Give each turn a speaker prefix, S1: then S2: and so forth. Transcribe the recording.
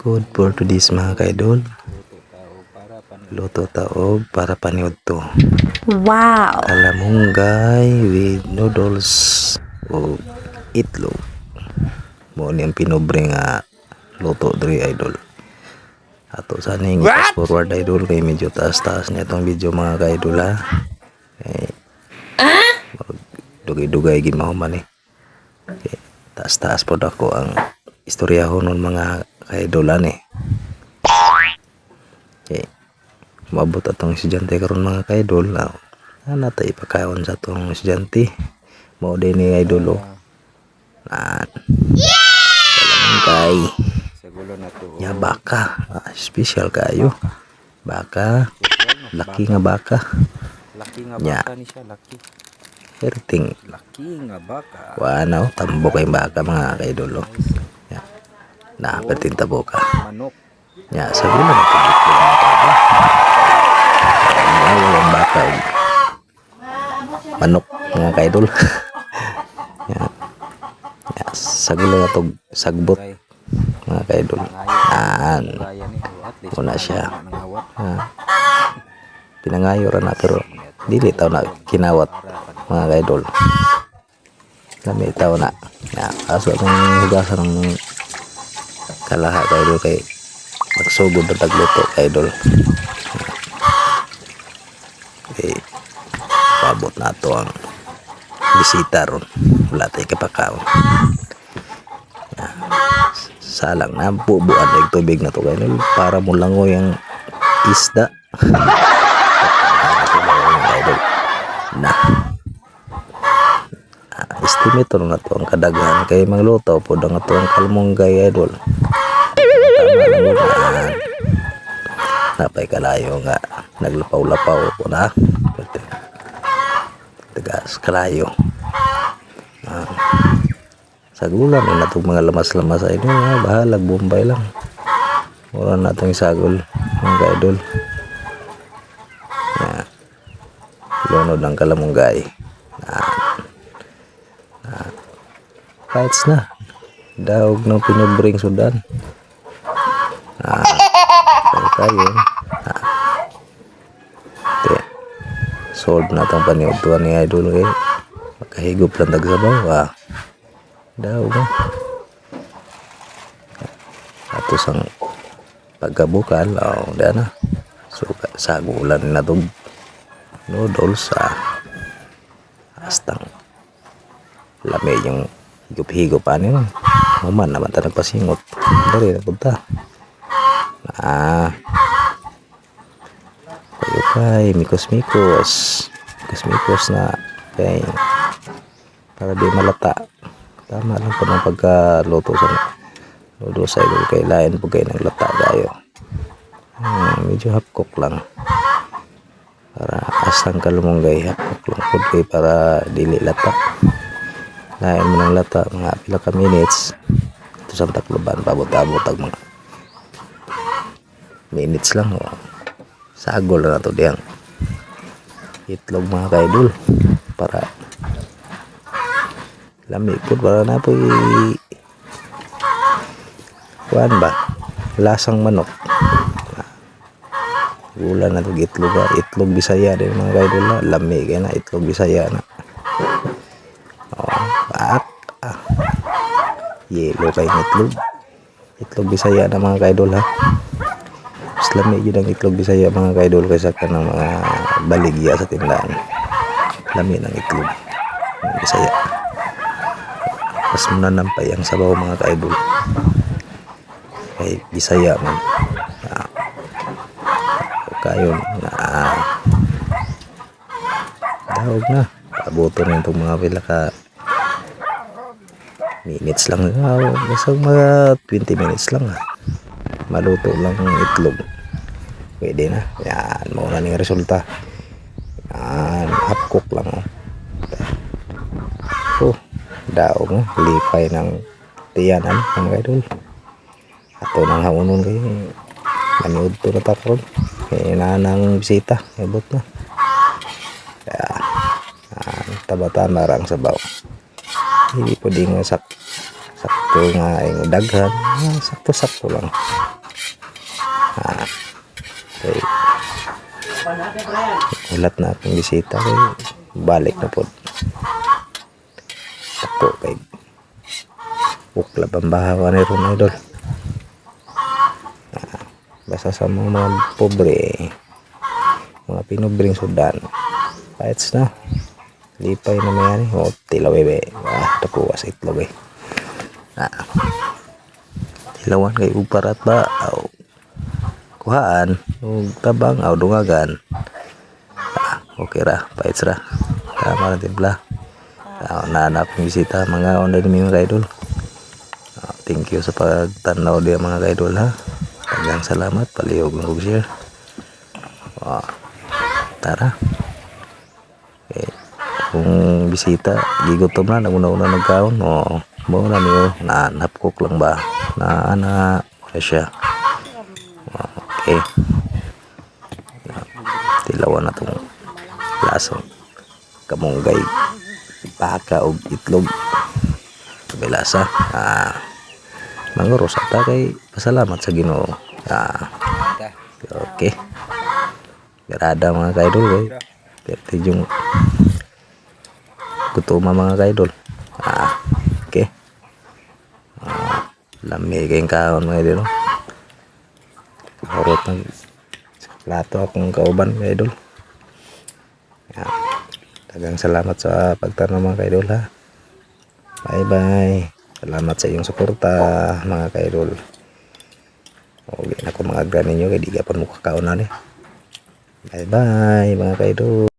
S1: Food for today's mga kaidol. Luto taog para paniod to.
S2: Wow!
S1: Kalamunggay with noodles o itlog. Mo ni ang pinobre nga luto diri idol. Ato sa ning fast forward idol kay medyo taas-taas na itong video mga kaidol ha. Kay dugay-dugay gimahuman eh. Okay. Taas-taas po ako ang istorya ho nun mga kaidolan eh. Okay. Mabot atong estudyante karon mga kaidol. Na tay ipakaon sa atong estudyante. Mao din ni idol oh. Kalamunggay. Ya baka. Special kayo. Baka. Laki nga baka. Nya. Everything. Wala tambo kay baka mga kaidol oh. Ya. Napatin tabo ka. Ya, sa gulo na tubig ko mga kaidol. Ang baka. Manok mga kaidol. Ya. Ya, sa gulo na tog sagbot mga kaidol. Una siya. Pinangayo ra na pero dili taw na kinawat mga kaidol. Lami taw na. Ya, aso ng hugasan ng kalaha kaidol kay magsugod na tagluto kaidol. Okay. Pabot na to ang bisita ron. Wala tayo kapakaon. Ya. Salang na bubuan ng tubig na to kaidol para mulangoy ang isda. Na estimate na to ang kadaghan kay magluto po ang to ang kalamunggay idol. Napay kalayo nga naglapaw-lapaw po na tigas kalayo. Sagulan na itong mga lamas-lamas ay bahalag Bombay lang. Wala na itong sagol mga idol. Lunod ng kalamunggay. Fights na. Daog ng pinubring sudan. Tayo. Solve na itong paniugtuan ni idol kay makahigop lang tagsabaw. Daog na. Ato sang pagkabukal. Diyan na. So, sagulan na itong noodles astang lami yung higop-higop ano human naman ta nagpasingot dari na punta kay mikos-mikos na kay para di malata tama lang po ng pagkaluto sa noodles ay kay lain po kayo ng lata gayo medyo half cook lang para asang kalamunggay hapok lang po kay para dili lata lain mo ng lata mga pila ka minutes ito sa takloban pabot-abot ang mga minutes lang sagol na to diyang itlog mga kaidol para lami po para na po kuan ba lasang manok ulan na itong itlog Bisaya din mga kaidol na lami kaya na itlog Bisaya na yellow kay itlog Bisaya na mga kaidol ha mas lami yun ang itlog Bisaya mga kaidol kaysa ka ng mga baligya sa tindahan lami ng itlog Bisaya mas mananampay ang sabaw mga kaidol kay Bisaya man kayon daog na paboto na itong mga pila ka minutes lang basta mga 20 minutes lang maluto lang ang itlog pwede na yan muna ning resulta yan half cook lang daog lipay ng tiyanan mga kaidol ato nang hamunon kay maniud to na takron kaya nanang bisita abot na kaya tabataan marang sabaw hindi po din sakto nga yung daghan, sakto-sakto lang. Okay. Ulat na akong bisita kay balik na po ako kay ukla pambahawa ni ron idol. Basta sa mga pobre, mga pinubring sudan, paits na lipay na may ani o tilawebe takuwas itlog tilawan kay uparat ba o kuhaan o tabang o dungagan. Okay ra, paits ra, tama na timpla. Naanap ng bisita mga online mga kaidol. Thank you sa pagtanaw diya mga kaidol ha. Tagang salamat, palihog ng share. Tara. Okay. Kung bisita gigutom na naguna-una nagkaon mo na niyo naanap cook lang ba na wala siya. Okay. Tilawan na itong lasong kamunggay, baka o itlog kabilasa. Manguros ata kay pasalamat sa Ginoo. Okay. Garada mga kaidol kay perti yung gutuma mga kaidol. Okay. Lami kayong kaon mga idol. Horot ng plato akong kauban mga idol. Tagang salamat sa pagtanaw mga kaidol ha. Bye bye. Salamat sa iyong suporta mga kaidol. Okay na ko mga agran ninyo kay di ka pa mukha kaon na ni. Bye bye mga kaidol.